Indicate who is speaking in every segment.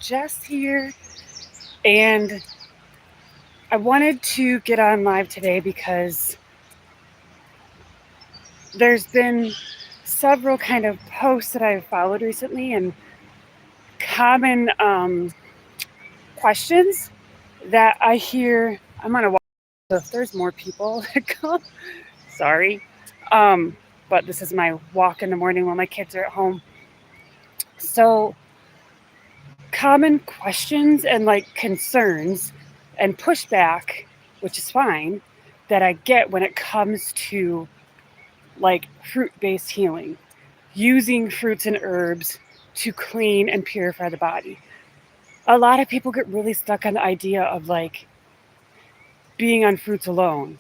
Speaker 1: Jess here, and I wanted to get on live today because there's been several kind of posts that I've followed recently and common questions that I hear. I'm on a walk, so if there's more people that come, sorry. Um, but this is my walk in the morning while my kids are at home. So, common questions and like concerns and pushback, which is fine, that I get when it comes to like fruit based healing, using fruits and herbs to clean and purify the body. A lot of people get really stuck on the idea of like being on fruits alone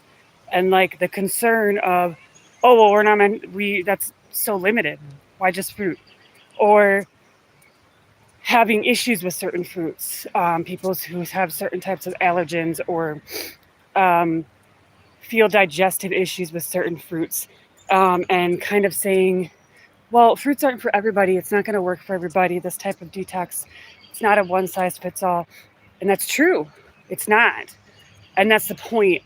Speaker 1: and like the concern of, oh, well, we're not meant, that's so limited. Why just fruit? Or having issues with certain fruits, people who have certain types of allergens or um, feel digestive issues with certain fruits, and kind of saying, well, fruits aren't for everybody. It's not going to work for everybody. This type of detox, it's not a one size fits all. And that's true. It's not. And that's the point.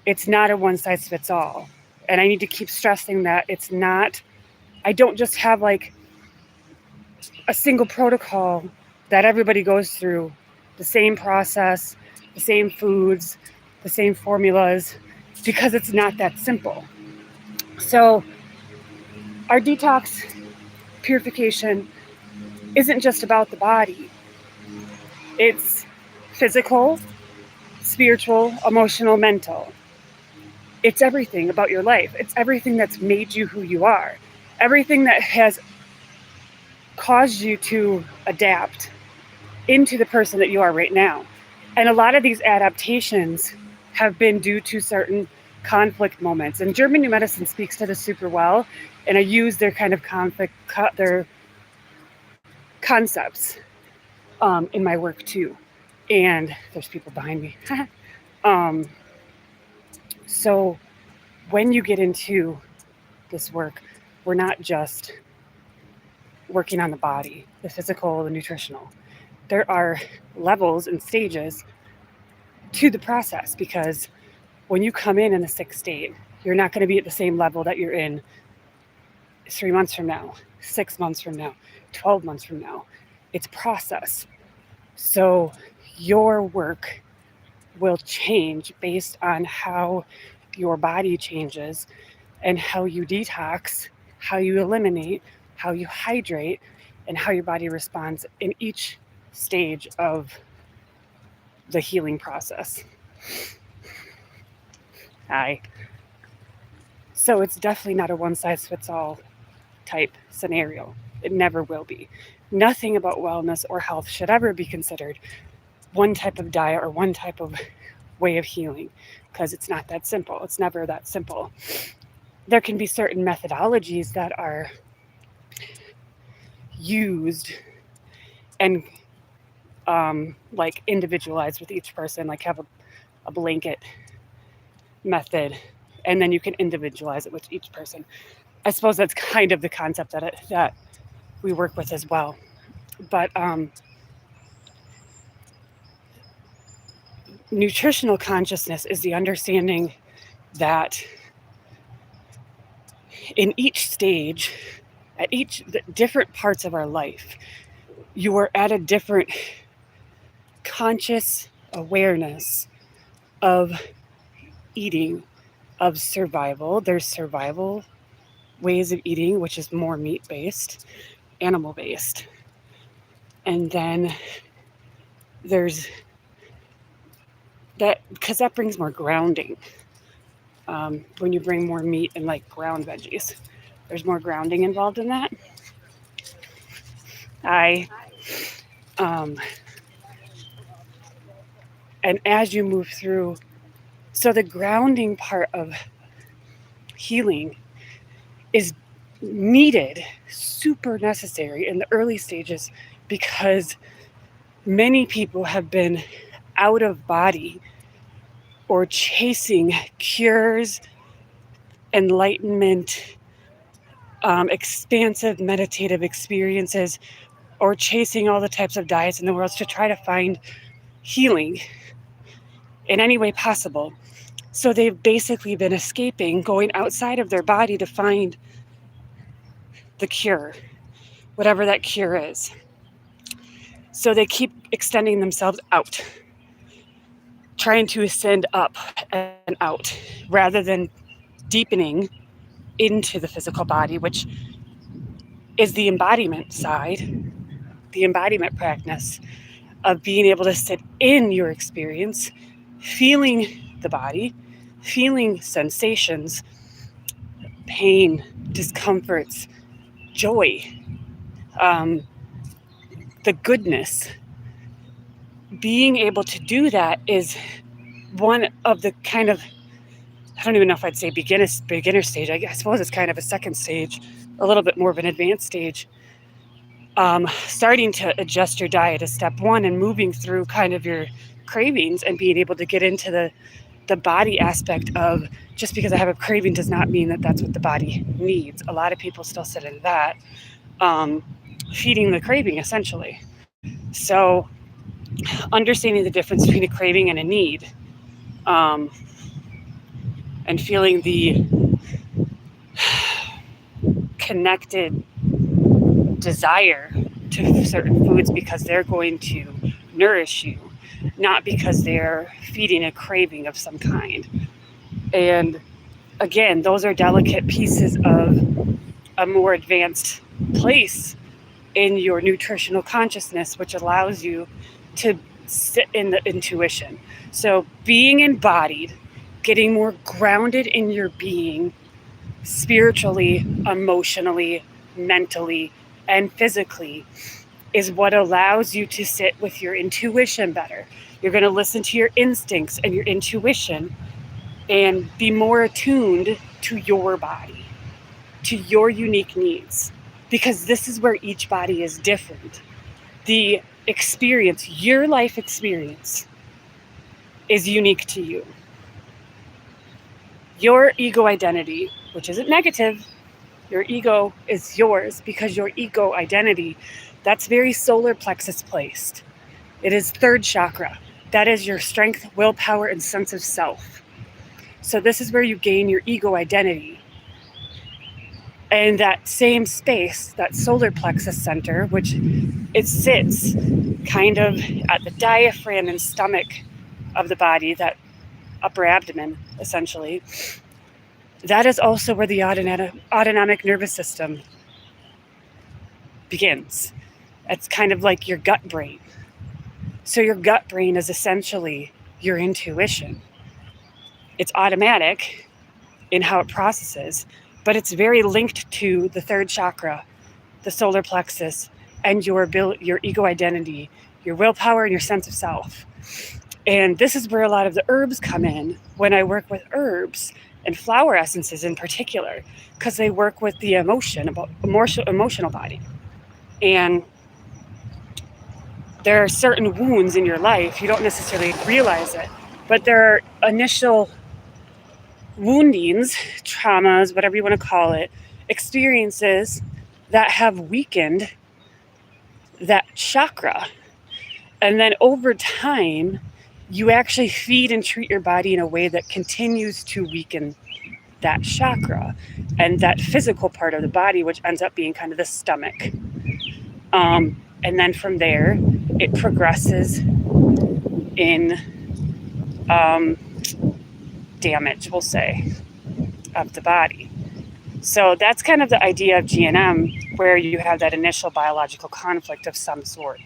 Speaker 1: It's not a one size fits all. And I need to keep stressing that it's not. I don't just have like a single protocol that everybody goes through, the same process, the same foods, the same formulas, because it's not that simple. So, our detox purification isn't just about the body, it's physical, spiritual, emotional, mental. It's everything about your life. It's everything that's made you who you are, everything that has caused you to adapt into the person that you are right now. And a lot of these adaptations have been due to certain conflict moments. And German New Medicine speaks to this super well. And I use their kind of their concepts in my work too. And there's people behind me. um, so when you get into this work, we're not just working on the body, the physical, the nutritional. There are levels and stages to the process because when you come in a sick state, you're not going to be at the same level that you're in 3 months from now, 6 months from now, 12 months from now. It's process. So your work will change based on how your body changes and how you detox, how you eliminate, how you hydrate, and how your body responds in each stage of the healing process. Hi. So it's definitely not a one size fits all type scenario. It never will be. Nothing about wellness or health should ever be considered one type of diet or one type of way of healing because it's not that simple. It's never that simple. There can be certain methodologies that are used and like individualized with each person, like have a blanket method, and then you can individualize it with each person. I suppose that's kind of the concept that we work with as well. But nutritional consciousness is the understanding that in each stage, at each different parts of our life, you are at a different conscious awareness of eating, of survival. There's survival ways of eating, which is more meat based, animal based. And then there's that, because that brings more grounding. When you bring more meat and like ground veggies, there's more grounding involved in that. I, um, and as you move through, so the grounding part of healing is needed, super necessary in the early stages because many people have been out of body or chasing cures, enlightenment, expansive meditative experiences or chasing all the types of diets in the world to try to find healing in any way possible. So they've basically been escaping, going outside of their body to find the cure, whatever that cure is. So they keep extending themselves out, trying to ascend up and out rather than deepening into the physical body, which is the embodiment side, the embodiment practice of being able to sit in your experience, feeling the body, feeling sensations, pain, discomforts, joy, um, the goodness. Being able to do that is one of the kind of, I don't even know if I'd say beginner stage. I suppose it's kind of a second stage, a little bit more of an advanced stage. Starting to adjust your diet is step one, and moving through kind of your cravings and being able to get into the body aspect of, just because I have a craving does not mean that that's what the body needs. A lot of people still sit in that, feeding the craving essentially. So understanding the difference between a craving and a need, um, and feeling the connected desire to certain foods because they're going to nourish you, not because they're feeding a craving of some kind. And again, those are delicate pieces of a more advanced place in your nutritional consciousness, which allows you to sit in the intuition. So being embodied, getting more grounded in your being, spiritually, emotionally, mentally, and physically, is what allows you to sit with your intuition better. You're going to listen to your instincts and your intuition and be more attuned to your body, to your unique needs, because this is where each body is different. The experience, your life experience, is unique to you. Your ego identity, which isn't negative, your ego is yours because your ego identity, that's very solar plexus placed. It is third chakra. That is your strength, willpower, and sense of self. So this is where you gain your ego identity. And that same space, that solar plexus center, which it sits kind of at the diaphragm and stomach of the body, that upper abdomen, essentially, that is also where the autonomic nervous system begins. It's kind of like your gut brain. So your gut brain is essentially your intuition. It's automatic in how it processes, but it's very linked to the third chakra, the solar plexus, and your ego identity, your willpower, and your sense of self. And this is where a lot of the herbs come in when I work with herbs and flower essences in particular, because they work with the emotional body. And there are certain wounds in your life, you don't necessarily realize it, but there are initial woundings, traumas, whatever you want to call it, experiences that have weakened that chakra. And then over time, you actually feed and treat your body in a way that continues to weaken that chakra and that physical part of the body, which ends up being kind of the stomach. And then from there, it progresses in damage, we'll say, of the body. So that's kind of the idea of GNM, where you have that initial biological conflict of some sort.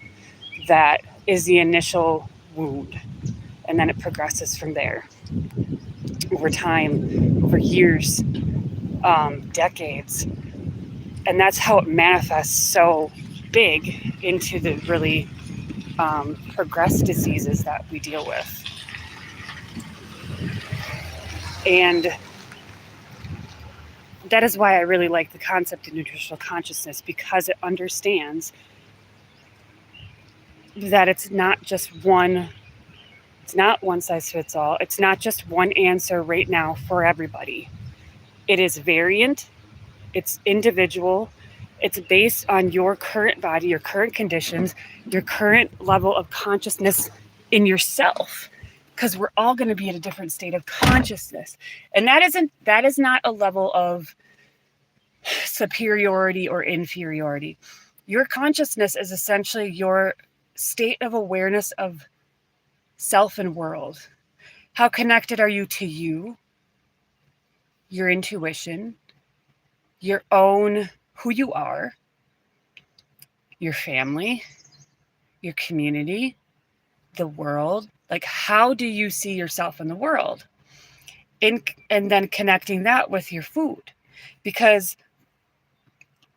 Speaker 1: That is the initial wound. And then it progresses from there over time, over years, decades. And that's how it manifests so big into the really progressed diseases that we deal with. And that is why I really like the concept of nutritional consciousness, because it understands that it's not one size fits all. It's not just one answer right now for everybody. It is variant, it's individual, It's based on your current body, your current conditions, your current level of consciousness in yourself. Because we're all going to be at a different state of consciousness. And that is not a level of superiority or inferiority. Your consciousness is essentially your state of awareness of self and world. How connected are you to you, your intuition, your own who you are, your family, your community, the world? Like, how do you see yourself in the world? And then connecting that with your food. Because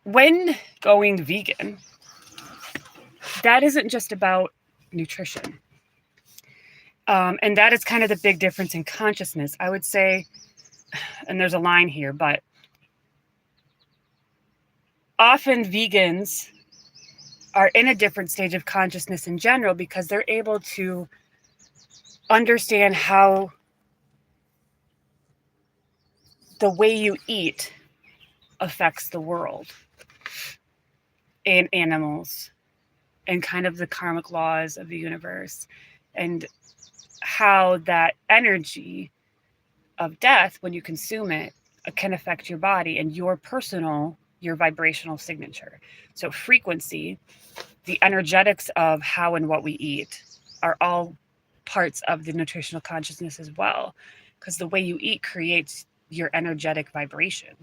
Speaker 1: when going vegan, that isn't just about nutrition. And that is kind of the big difference in consciousness. I would say, and there's a line here, but often vegans are in a different stage of consciousness in general because they're able to understand how the way you eat affects the world and animals and kind of the karmic laws of the universe, and how that energy of death, when you consume it, can affect your body and your vibrational signature. So frequency, the energetics of how and what we eat are all parts of the nutritional consciousness as well, because the way you eat creates your energetic vibration.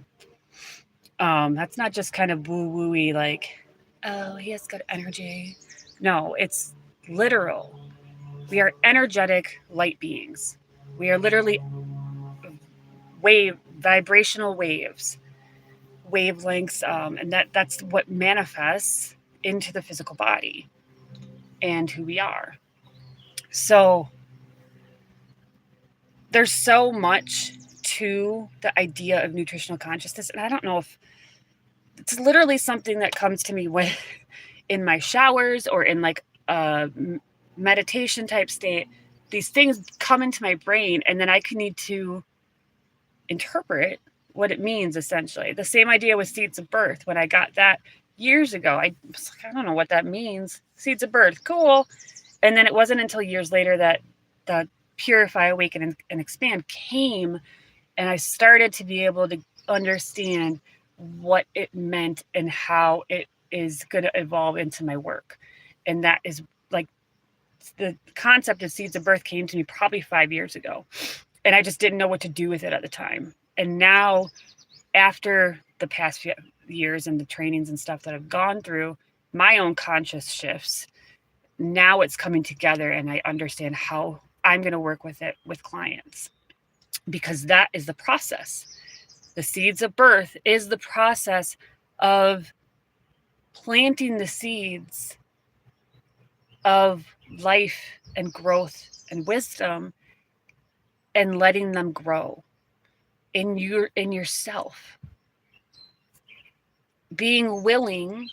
Speaker 1: That's not just kind of woo-wooey like, oh, he has good energy. No, it's literal. We are energetic light beings. We are literally vibrational waves, wavelengths, and that's what manifests into the physical body and who we are. So there's so much to the idea of nutritional consciousness, and I don't know if it's literally something that comes to me when in my showers or in like a meditation type state. These things come into my brain, and then I can need to interpret what it means, essentially. The same idea with seeds of birth. When I got that years ago, I was like, I don't know what that means. Seeds of birth, cool. And then it wasn't until years later that the Purify, Awaken, and Expand came, and I started to be able to understand what it meant and how it is going to evolve into my work. And that is like the concept of seeds of birth came to me probably 5 years ago, and I just didn't know what to do with it at the time. And now, after the past few years and the trainings and stuff that I've gone through, my own conscious shifts, now it's coming together, and I understand how I'm going to work with it with clients, because that is the process. The seeds of birth is the process of planting the seeds of life and growth and wisdom and letting them grow in yourself. Being willing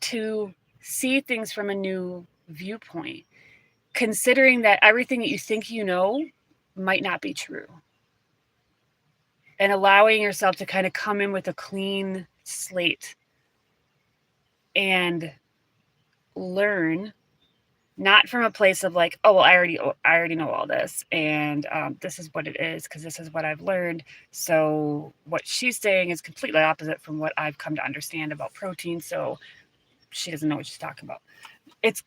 Speaker 1: to see things from a new viewpoint, considering that everything that you think you know might not be true, and allowing yourself to kind of come in with a clean slate and learn, not from a place of like, oh, well, I already know all this, and this is what it is because this is what I've learned. So what she's saying is completely opposite from what I've come to understand about protein. So she doesn't know what she's talking about. It's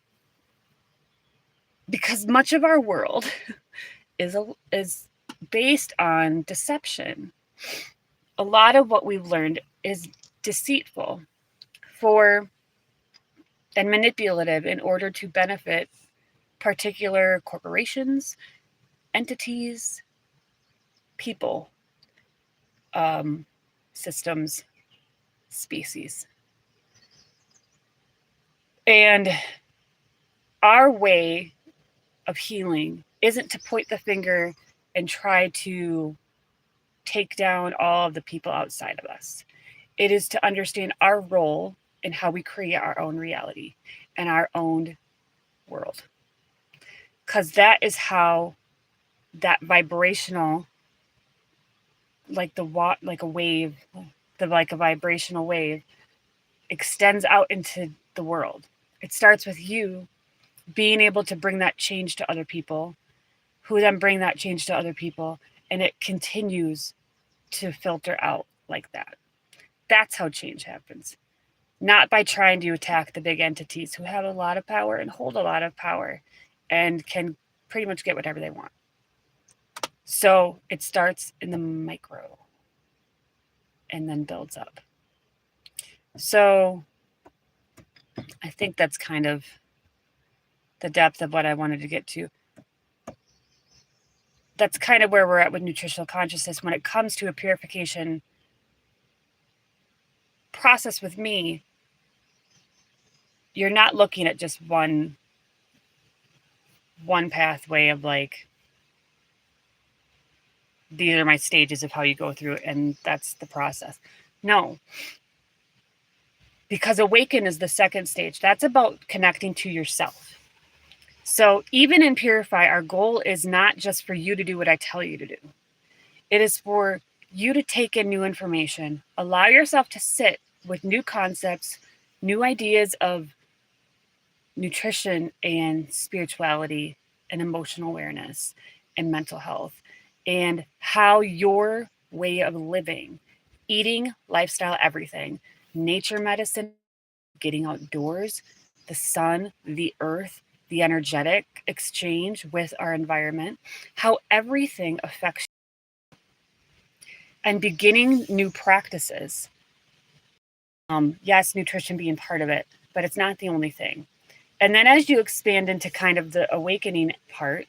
Speaker 1: because much of our world is based on deception. A lot of what we've learned is deceitful and manipulative in order to benefit particular corporations, entities, people, systems, species. And our way of healing isn't to point the finger and try to take down all of the people outside of us. It is to understand our role in how we create our own reality and our own world. Because that is how that vibrational, like a vibrational wave, extends out into the world. It starts with you being able to bring that change to other people, who then bring that change to other people, and it continues to filter out like that. That's how change happens. Not by trying to attack the big entities who have a lot of power and hold a lot of power and can pretty much get whatever they want. So it starts in the micro and then builds up. So I think that's kind of the depth of what I wanted to get to. That's kind of where we're at with nutritional consciousness when it comes to a purification process with me. You're not looking at just one pathway of like, these are my stages of how you go through it, and that's the process. No. Because awaken is the second stage. That's about connecting to yourself. So even in Purify, our goal is not just for you to do what I tell you to do. It is for you to take in new information, allow yourself to sit with new concepts, new ideas of nutrition and spirituality and emotional awareness and mental health, and how your way of living, eating, lifestyle, everything, nature medicine, getting outdoors, the sun, the earth, the energetic exchange with our environment, how everything affects you, and beginning new practices. Yes, nutrition being part of it, but it's not the only thing. And then as you expand into kind of the awakening part,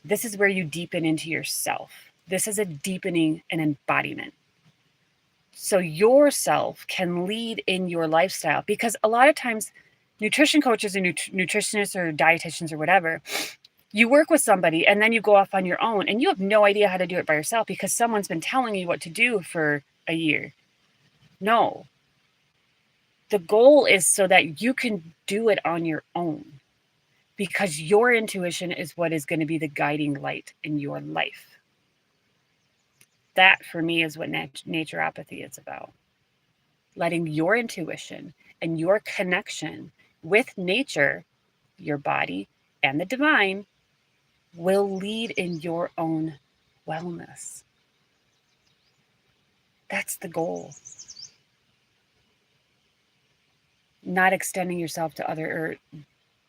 Speaker 1: this is where you deepen into yourself. This is a deepening and embodiment. So yourself can lead in your lifestyle, because a lot of times nutrition coaches and nutritionists or dietitians or whatever, you work with somebody and then you go off on your own and you have no idea how to do it by yourself because someone's been telling you what to do for a year. No. The goal is so that you can do it on your own, because your intuition is what is going to be the guiding light in your life. That, for me, is what naturopathy is about. Letting your intuition and your connection with nature, your body, and the divine will lead in your own wellness. That's the goal. Not extending yourself to other, or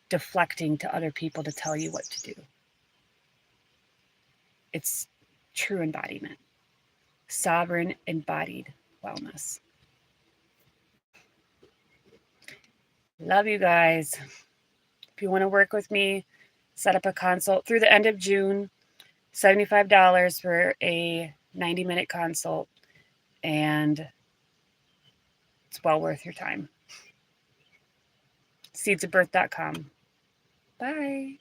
Speaker 1: deflecting to other people to tell you what to do. It's true embodiment. Sovereign embodied wellness. Love you guys. If you want to work with me, set up a consult through the end of June. $75 for a 90-minute consult, and it's well worth your time. seedsofbirth.com. Bye.